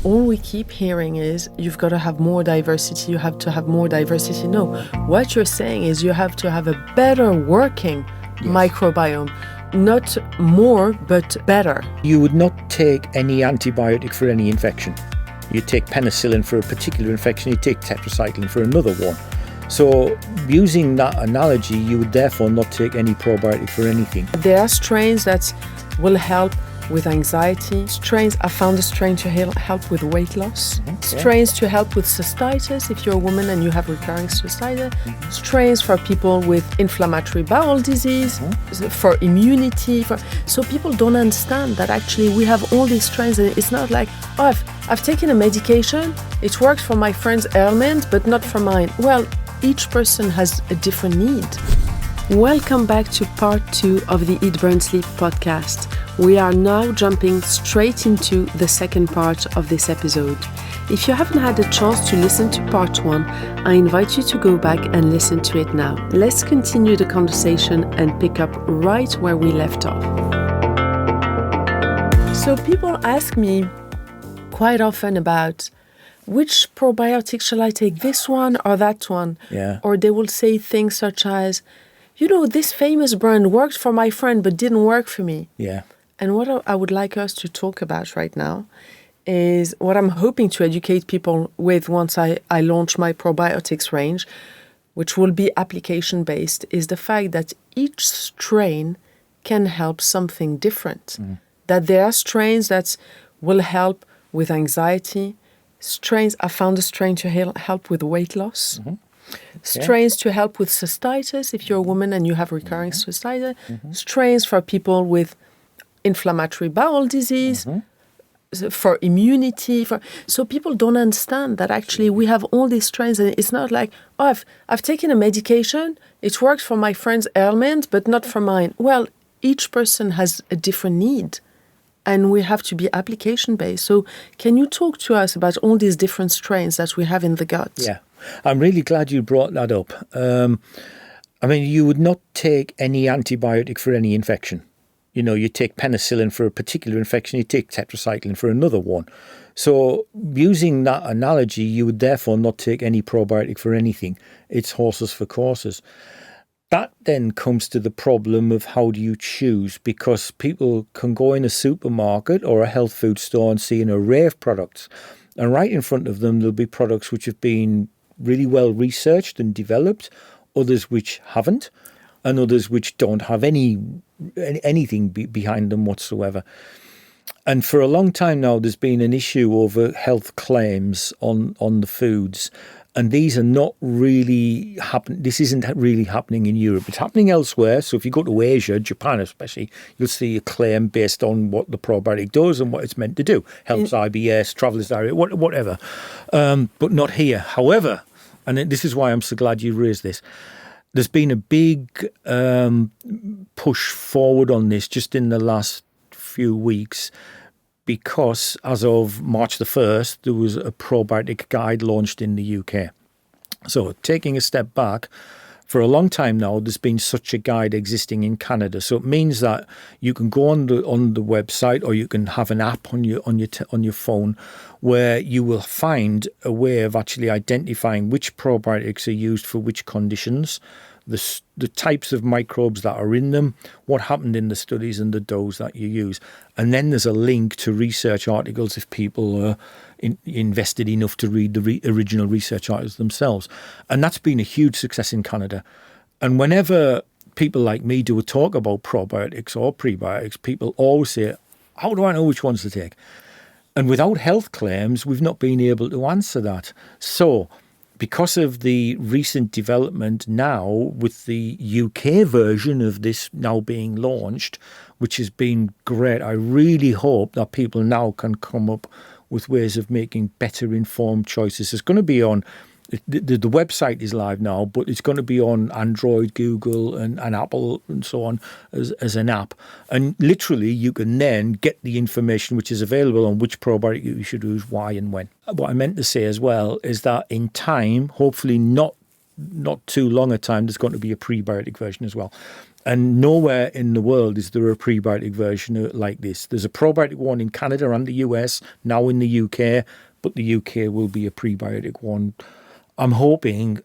all we keep hearing is you've got to have more diversity, you have to have more diversity. No, what you're saying is you have to have a better working microbiome. Not more, but better. You would not take any antibiotic for any infection. You take penicillin for a particular infection, you take tetracycline for another one. So using that analogy, you would therefore not take any probiotic for anything. There are strains that will help with anxiety. I found a strain to help with weight loss. Strains to help with cystitis if you're a woman and you have recurring cystitis. Strains for people with inflammatory bowel disease, for immunity. So people don't understand that actually we have all these strains, and it's not like, oh, I've taken a medication, it works for my friend's ailment, but not for mine. Well, each person has a different need. Welcome back to part 2 of the Eat, Burn, Sleep podcast. We are now jumping straight into the second part of this episode. If you haven't had a chance to listen to part 1, I invite you to go back and listen to it now. Let's continue the conversation and pick up right where we left off. So people ask me quite often about which probiotic shall I take, this one or that one? Yeah. Or they will say things such as, you know, this famous brand worked for my friend but didn't work for me. Yeah. And what I would like us to talk about right now is what I'm hoping to educate people with once I launch my probiotics range, which will be application-based, is the fact that each strain can help something different. That there are strains that will help with anxiety. I found a strain to help with weight loss. Strains to help with cystitis if you're a woman and you have recurring cystitis. Strains for people with inflammatory bowel disease, for immunity. So people don't understand that actually we have all these strains, and it's not like, oh, I've taken a medication, it worked for my friend's ailment, but not for mine. Well, each person has a different need, and we have to be application-based. So can you talk to us about all these different strains that we have in the gut? Yeah, I'm really glad you brought that up. I mean, you would not take any antibiotic for any infection. You know, you take penicillin for a particular infection, you take tetracycline for another one. So using that analogy, you would therefore not take any probiotic for anything. It's horses for courses. That then comes to the problem of how do you choose, because people can go in a supermarket or a health food store and see an array of products. And right in front of them, there'll be products which have been really well researched and developed, others which haven't, and others which don't have anything behind them whatsoever. And for a long time now, there's been an issue over health claims on the foods. And these are not really happening. This isn't really happening in Europe. It's happening elsewhere. So if you go to Asia, Japan especially, you'll see a claim based on what the probiotic does and what it's meant to do. Helps IBS, traveller's diarrhea, whatever. But not here. However, and this is why I'm so glad you raised this, there's been a big push forward on this just in the last few weeks, because as of March the 1st, there was a probiotic guide launched in the UK. So taking a step back, for a long time now, there's been such a guide existing in Canada. So it means that you can go on the website, or you can have an app on your phone where you will find a way of actually identifying which probiotics are used for which conditions, the types of microbes that are in them, what happened in the studies, and the dose that you use. And then there's a link to research articles if people are invested enough to read the original research articles themselves. And that's been a huge success in Canada. And whenever people like me do a talk about probiotics or prebiotics, people always say, how do I know which ones to take? And without health claims, we've not been able to answer that. So because of the recent development now with the UK version of this now being launched, which has been great, I really hope that people now can come up with ways of making better informed choices. It's going to be on, the website is live now, but it's going to be on Android, Google and Apple and so on as an app. And literally you can then get the information which is available on which probiotic you should use, why and when. What I meant to say as well is that in time, hopefully not not too long a time, there's going to be a prebiotic version as well. And nowhere in the world is there a prebiotic version like this. There's a probiotic one in Canada and the US, now in the UK, but the UK will be a prebiotic one. I'm hoping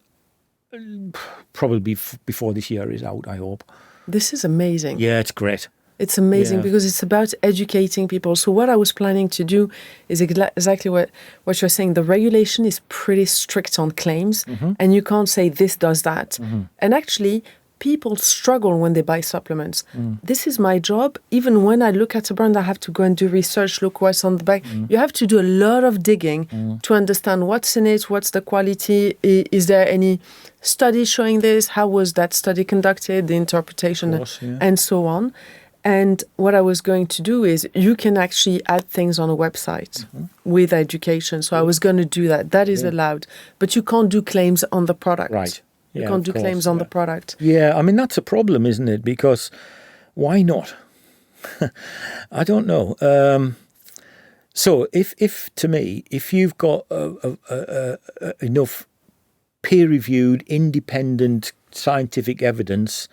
probably before this year is out, I hope. This is amazing. Yeah, it's great. It's amazing because it's about educating people. So what I was planning to do is exactly what you're saying. The regulation is pretty strict on claims, and you can't say this does that. And actually, people struggle when they buy supplements. This is my job. Even when I look at a brand, I have to go and do research, look what's on the back. You have to do a lot of digging to understand what's in it, what's the quality, is there any study showing this, how was that study conducted, the interpretation, and so on. And what I was going to do is you can actually add things on a website with education. So I was going to do that. That is allowed. But you can't do claims on the product. Right. You can't do claims on the product. Yeah, I mean, that's a problem, isn't it? Because why not? I don't know. So if to me, if you've got enough peer-reviewed, independent scientific evidence,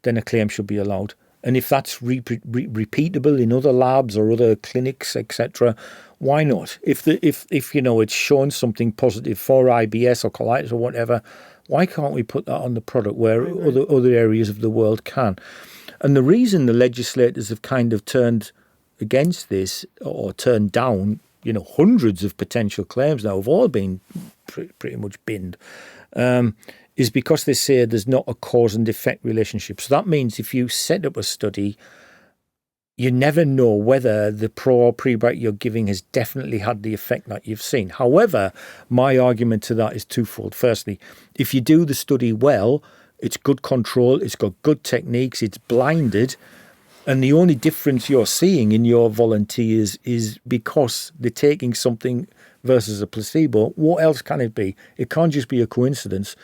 then a claim should be allowed. And if that's repeatable in other labs or other clinics, etc., why not? If it's showing something positive for IBS or colitis or whatever, why can't we put that on the product where other areas of the world can? And the reason the legislators have kind of turned against this or turned down, hundreds of potential claims now have all been pretty much binned. Is because they say there's not a cause and effect relationship. So that means if you set up a study, you never know whether the pro or prebiotic you're giving has definitely had the effect that you've seen. However, my argument to that is twofold. Firstly, if you do the study well, it's good control, it's got good techniques, it's blinded, and the only difference you're seeing in your volunteers is because they're taking something versus a placebo. What else can it be? It can't just be a coincidence.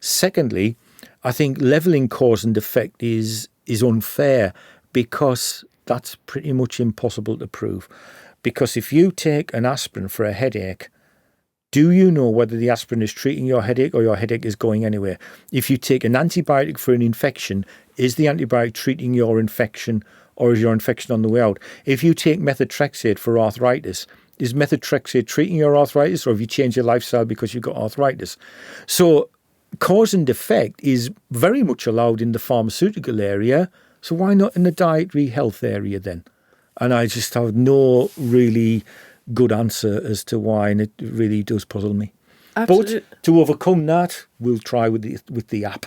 Secondly, I think levelling cause and effect is unfair because that's pretty much impossible to prove. Because if you take an aspirin for a headache, do you know whether the aspirin is treating your headache or your headache is going anywhere? If you take an antibiotic for an infection, is the antibiotic treating your infection or is your infection on the way out? If you take methotrexate for arthritis, is methotrexate treating your arthritis or have you changed your lifestyle because you've got arthritis? So cause and effect is very much allowed in the pharmaceutical area, so why not in the dietary health area then? And I just have no really good answer as to why, and it really does puzzle me. Absolutely. But to overcome that, we'll try with the app.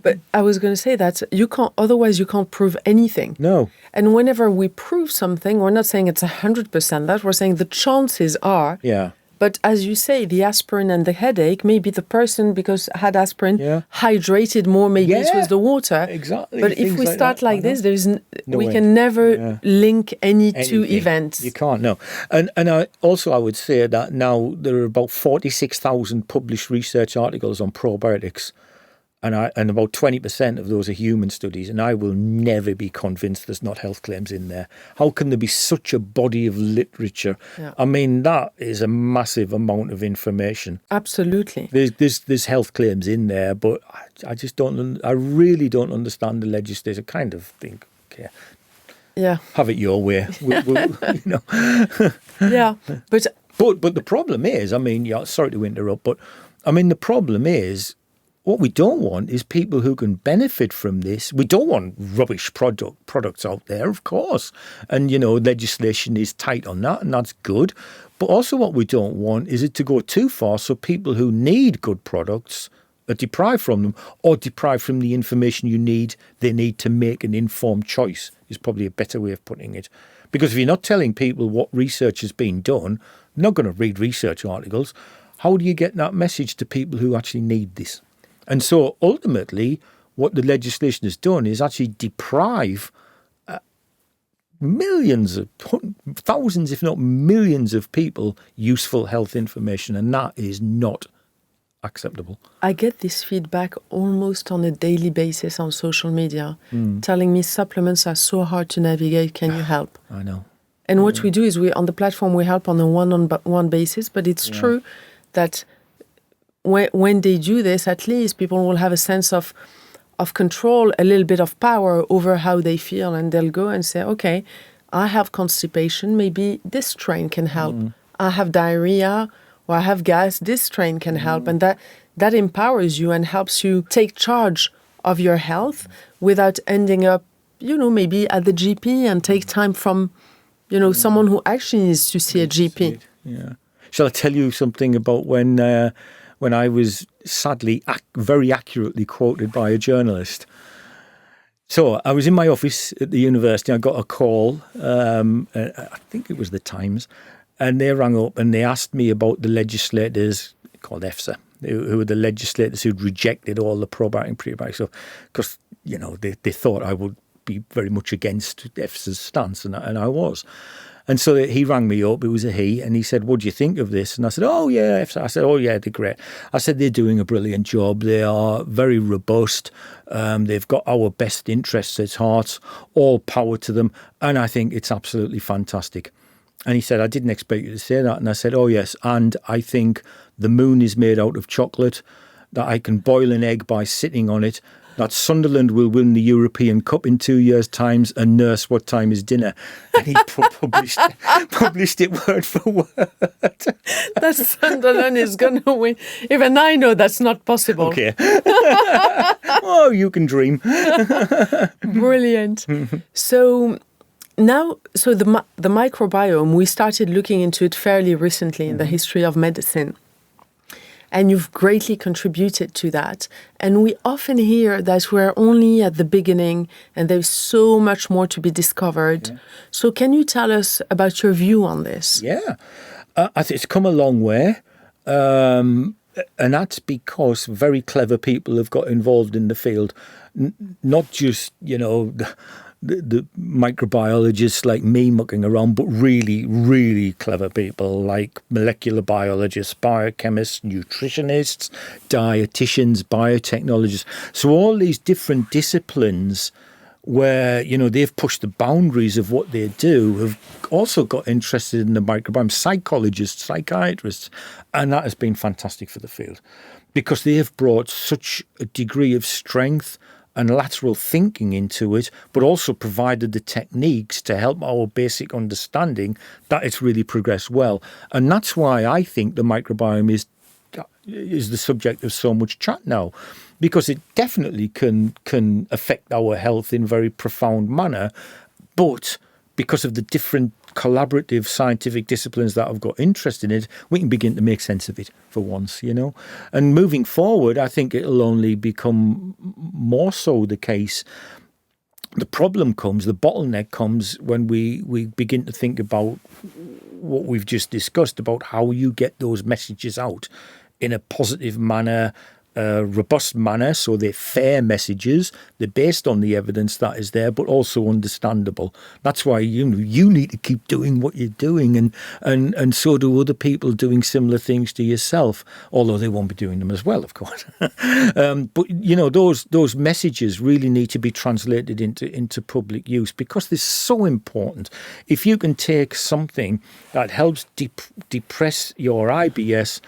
But I was going to say that you can't prove anything. No. And whenever we prove something, we're not saying it's 100% that, we're saying the chances are. Yeah. But as you say, the aspirin and the headache, maybe the person, because had aspirin, hydrated more, maybe it was the water. Exactly. But if we start like this, we can never link any two events. You can't, no. And I would say that now there are about 46,000 published research articles on probiotics. And about 20% of those are human studies, and I will never be convinced there's not health claims in there. How can there be such a body of literature? Yeah. I mean, that is a massive amount of information. Absolutely. There's health claims in there, but I just don't. I really don't understand the legislature. Kind of think, okay, have it your way. Yeah, but the problem is, I mean, sorry to interrupt, but I mean the problem is. What we don't want is people who can benefit from this. We don't want rubbish products out there, of course. And, legislation is tight on that, and that's good. But also what we don't want is it to go too far so people who need good products are deprived from them or deprived from the information they need to make an informed choice is probably a better way of putting it. Because if you're not telling people what research has been done, they're not going to read research articles. How do you get that message to people who actually need this? And so ultimately, what the legislation has done is actually deprive thousands, if not millions of people useful health information. And that is not acceptable. I get this feedback almost on a daily basis on social media, telling me supplements are so hard to navigate. Can you help? I know. And what we do is on the platform, we help on a one-on-one basis. But it's true that when they do this, at least people will have a sense of control, a little bit of power over how they feel, and they'll go and say, okay, I have constipation, maybe this strain can help. I have diarrhea or I have gas, this strain can help. And that empowers you and helps you take charge of your health without ending up, maybe at the GP and take time from, someone who actually needs to see a GP. Yeah. Shall I tell you something about when I was sadly very accurately quoted by a journalist? So I was in my office at the university. I got a call. I think it was the Times, and they rang up and they asked me about the legislators called EFSA, who were the legislators who'd rejected all the probiotic and prebiotics. So, because they thought I would be very much against EFSA's stance, and I was. And so he rang me up, it was a he, and he said, what do you think of this? And I said, oh, yeah. I said, oh, yeah, they're great. I said, they're doing a brilliant job. They are very robust. They've got our best interests at heart, all power to them. And I think it's absolutely fantastic. And he said, I didn't expect you to say that. And I said, oh, yes. And I think the moon is made out of chocolate, that I can boil an egg by sitting on it, that Sunderland will win the European Cup in 2 years' time, and nurse, what time is dinner? And he published it word for word. That Sunderland is going to win. Even I know that's not possible. Okay. Oh, you can dream. Brilliant. So now, the microbiome, we started looking into it fairly recently in the history of medicine. And you've greatly contributed to that. And we often hear that we're only at the beginning and there's so much more to be discovered. Yeah. So can you tell us about your view on this? Yeah, I think it's come a long way. And that's because very clever people have got involved in the field. Not just, the microbiologists like me mucking around, but really, really clever people like molecular biologists, biochemists, nutritionists, dietitians, biotechnologists. So all these different disciplines where, they've pushed the boundaries of what they do have also got interested in the microbiome, psychologists, psychiatrists, and that has been fantastic for the field because they have brought such a degree of strength and lateral thinking into it, but also provided the techniques to help our basic understanding that it's really progressed well. And that's why I think the microbiome is the subject of so much chat now, because it definitely can affect our health in a very profound manner, but because of the different collaborative scientific disciplines that have got interested in it, we can begin to make sense of it for once, And moving forward, I think it'll only become more so the case. The problem comes, the bottleneck comes when we begin to think about what we've just discussed about how you get those messages out in a positive manner, robust manner, so they're fair messages, they're based on the evidence that is there, but also understandable. That's why you need to keep doing what you're doing, and so do other people doing similar things to yourself, although they won't be doing them as well, of course. But those messages really need to be translated into public use, because they're so important. If you can take something that helps depress your IBS,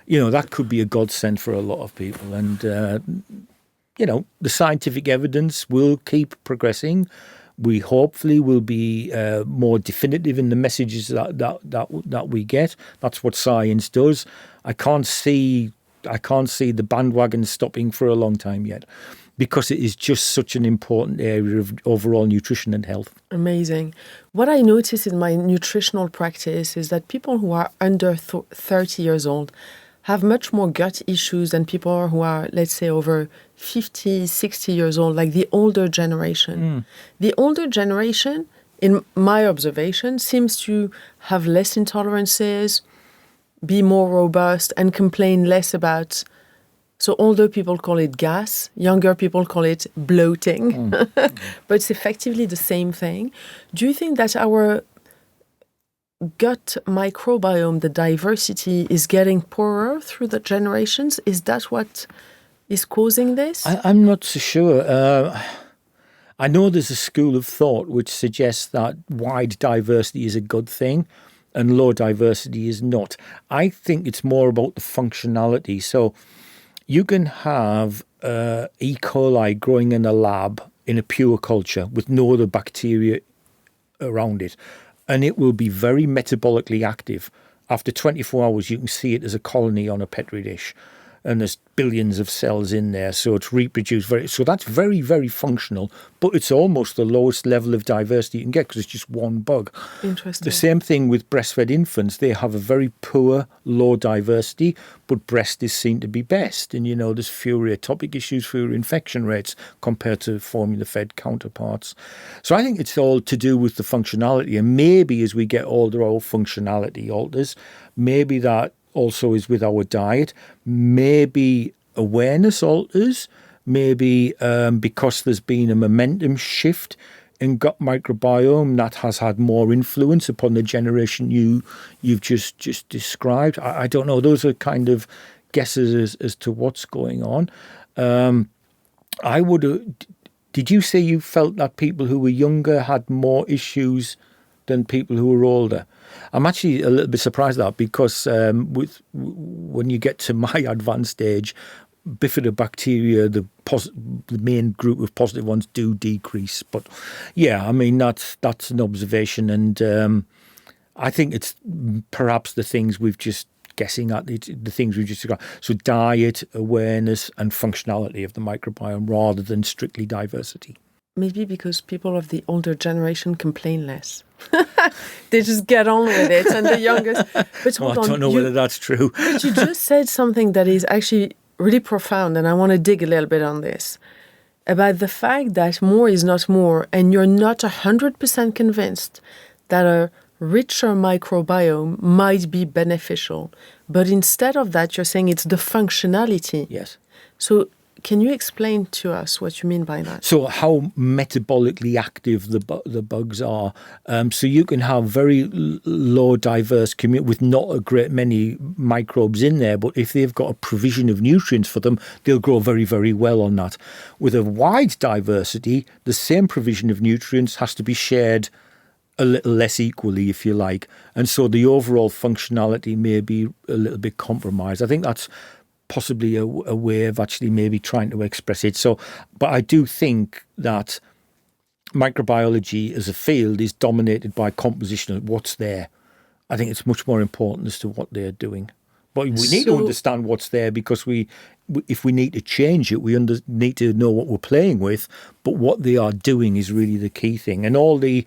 that could be a godsend for a lot of people. And, the scientific evidence will keep progressing. We hopefully will be more definitive in the messages that we get. That's what science does. I can't see the bandwagon stopping for a long time yet, because it is just such an important area of overall nutrition and health. Amazing. What I notice in my nutritional practice is that people who are under 30 years old have much more gut issues than people who are, let's say, over 50, 60 years old, like the older generation. The older generation, in my observation, seems to have less intolerances, be more robust, and complain less about. So older people call it gas, younger people call it bloating, but it's effectively the same thing. Do you think that our gut microbiome, the diversity, is getting poorer through the generations? Is that what is causing this? I'm not so sure. I know there's a school of thought which suggests that wide diversity is a good thing. and low diversity is not. I think it's more about the functionality. So you can have E. coli growing in a lab in a pure culture with no other bacteria around it, and it will be very metabolically active. After 24 hours, you can see it as a colony on a Petri dish, and there's billions of cells in there, so it's reproduced so that's very, very functional, but it's almost the lowest level of diversity you can get because it's just one bug. Interesting. The same thing with breastfed infants. They have a very poor, low diversity, but breast is seen to be best. And, there's fewer atopic issues, fewer infection rates compared to formula-fed counterparts. So I think it's all to do with the functionality. And maybe as we get older, our functionality alters. Maybe that also is with our diet. Maybe awareness alters. Maybe because there's been a momentum shift in gut microbiome that has had more influence upon the generation you've just described. I don't know. Those are kind of guesses as to what's going on. Did you say you felt that people who were younger had more issues than people who were older? I'm actually a little bit surprised at that because when you get to my advanced age, bifidobacteria, the main group of positive ones, do decrease. But yeah, I mean that's an observation, and I think it's perhaps the things we've just guessing at, the things we've just described. So diet, awareness, and functionality of the microbiome rather than strictly diversity. Maybe because people of the older generation complain less. They just get on with it, and the youngest. But hold I don't know whether that's true. But you just said something that is actually really profound, and I want to dig a little bit on this, about the fact that more is not more, and you're not 100% convinced that a richer microbiome might be beneficial. But instead of that, you're saying it's the functionality. Yes. So can you explain to us what you mean by that? So how metabolically active the bugs are. So you can have very low diverse community with not a great many microbes in there, but if they've got a provision of nutrients for them, they'll grow very, very well on that. With a wide diversity, the same provision of nutrients has to be shared a little less equally, if you like. And so the overall functionality may be a little bit compromised. I think that's possibly a way of actually maybe trying to express it. So, but I do think that microbiology as a field is dominated by composition of what's there. I think it's much more important as to what they're doing. But we need to understand what's there, because if we need to change it, we need to know what we're playing with. But what they are doing is really the key thing. And all the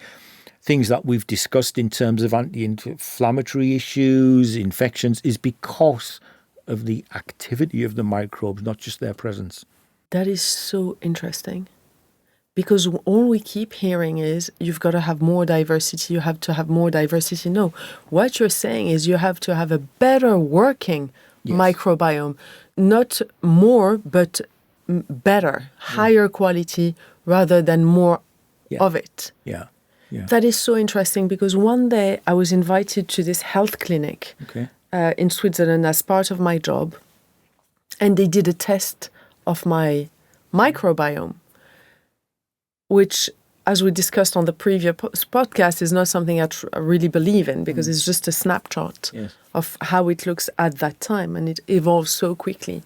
things that we've discussed in terms of anti-inflammatory issues, infections, is because of the activity of the microbes, not just their presence. That is so interesting, because all we keep hearing is you've got to have more diversity, you have to have more diversity. No, what you're saying is you have to have a better working microbiome, not more, but better, higher quality rather than more of it. Yeah. That is so interesting, because one day I was invited to this health clinic in Switzerland as part of my job, and they did a test of my microbiome, which, as we discussed on the previous podcast, is not something I really believe in, because it's just a snapshot of how it looks at that time, and it evolves so quickly.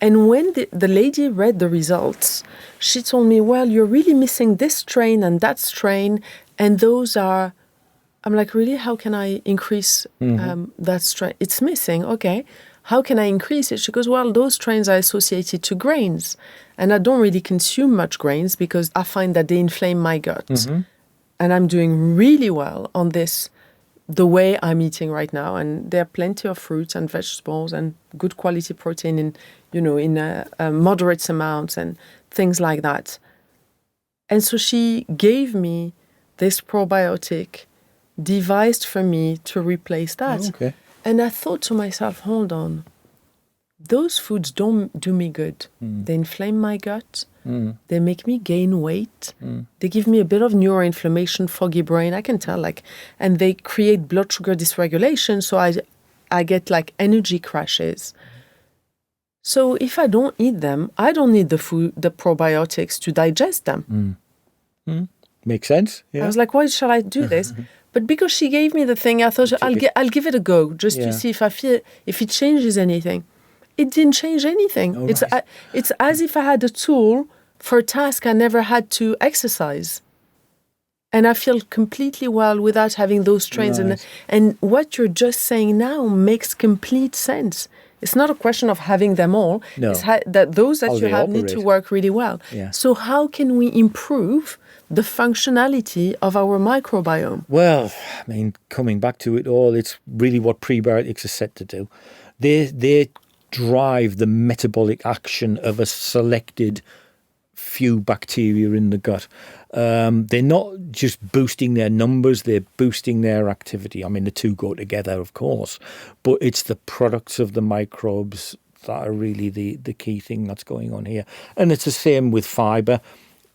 And when the lady read the results, she told me, well, you're really missing this strain and that strain, and those are... I'm like, really? How can I increase that strain? It's missing. Okay. How can I increase it? She goes, well, those strains are associated to grains. And I don't really consume much grains because I find that they inflame my gut. And I'm doing really well on this, the way I'm eating right now. And there are plenty of fruits and vegetables and good quality protein in moderate amounts and things like that. And so she gave me this probiotic devised for me to replace that. Okay. And I thought to myself, hold on, those foods don't do me good. They inflame my gut. They make me gain weight. They give me a bit of neuroinflammation, foggy brain, I can tell, and they create blood sugar dysregulation, so I get energy crashes. So if I don't eat them, I don't need the probiotics to digest them. Makes sense. Yeah. I was like, why shall I do this? But because she gave me the thing, I thought I'll give it a go just to see if it changes anything. It didn't change anything. Oh, It's as if I had a tool for a task I never had to exercise. And I feel completely well without having those strains. Right. And what you're just saying now makes complete sense. It's not a question of having them all. No. It's that those that How you they have need operate. to work really well. Yeah. So how can we improve the functionality of our microbiome? Well, I mean, coming back to it all, it's really what prebiotics are set to do. They drive the metabolic action of a selected few bacteria in the gut. They're not just boosting their numbers, they're boosting their activity. I mean, the two go together, of course, but it's the products of the microbes that are really the key thing that's going on here. And it's the same with fibre.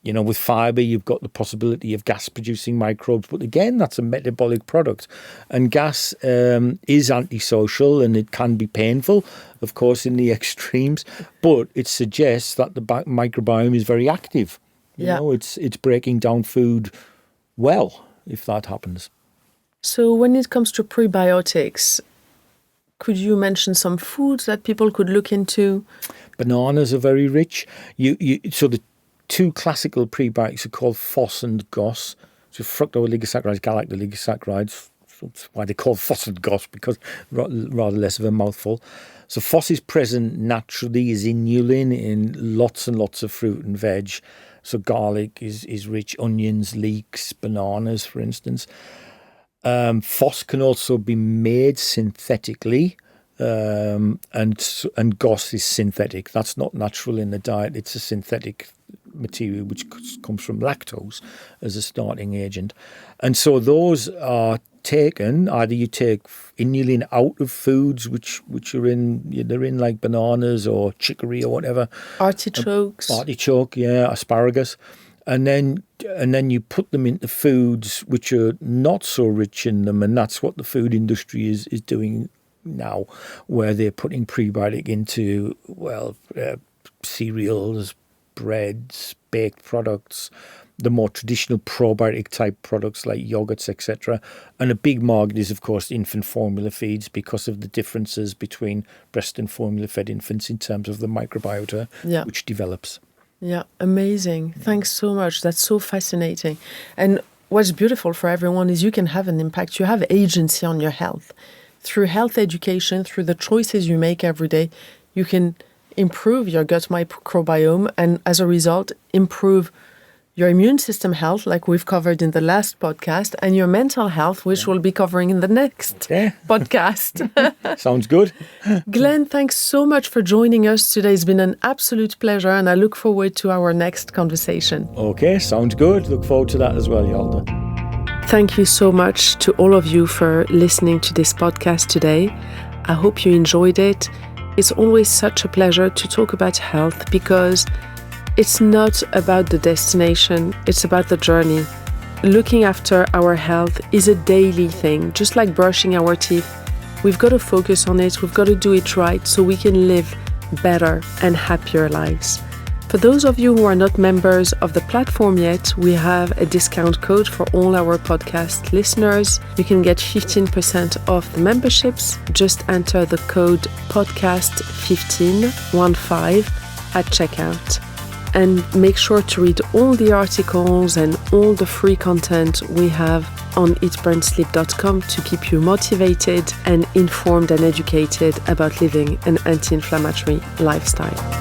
You know, with fibre, you've got the possibility of gas-producing microbes, but again, that's a metabolic product. And gas is antisocial and it can be painful, of course, in the extremes, but it suggests that the microbiome is very active. You know, it's breaking down food well, if that happens. So when it comes to prebiotics, could you mention some foods that people could look into? Bananas are very rich. So the two classical prebiotics are called FOS and GOS. So fructooligosaccharides, galactoligosaccharides. That's why they're called FOS and GOS, because rather less of a mouthful. So FOS is present naturally as inulin in lots and lots of fruit and veg. So garlic is rich, onions, leeks, bananas, for instance. FOS can also be made synthetically. And GOS is synthetic. That's not natural in the diet. It's a synthetic material which comes from lactose as a starting agent. And so those are taken, either you take inulin out of foods which are they're in like bananas or chicory or whatever. Artichoke, asparagus. And then you put them into foods which are not so rich in them, and that's what the food industry is doing now, where they're putting prebiotic into, cereals, breads, baked products, the more traditional probiotic type products like yogurts, etc. And a big market is, of course, infant formula feeds, because of the differences between breast and formula fed infants in terms of the microbiota which develops. Yeah, amazing. Thanks so much. That's so fascinating. And what's beautiful for everyone is you can have an impact. You have agency on your health. Through health education, through the choices you make every day, you can improve your gut microbiome and, as a result, improve your immune system health, like we've covered in the last podcast, and your mental health, which we'll be covering in the next podcast. Sounds good. Glenn, thanks so much for joining us today. It's been an absolute pleasure, and I look forward to our next conversation. Okay, sounds good. Look forward to that as well, Yalda. Thank you so much to all of you for listening to this podcast today. I hope you enjoyed it. It's always such a pleasure to talk about health, because it's not about the destination, it's about the journey. Looking after our health is a daily thing, just like brushing our teeth. We've got to focus on it, we've got to do it right so we can live better and happier lives. For those of you who are not members of the platform yet, we have a discount code for all our podcast listeners. You can get 15% off the memberships. Just enter the code podcast15 at checkout. And make sure to read all the articles and all the free content we have on eatburnsleep.com to keep you motivated and informed and educated about living an anti-inflammatory lifestyle.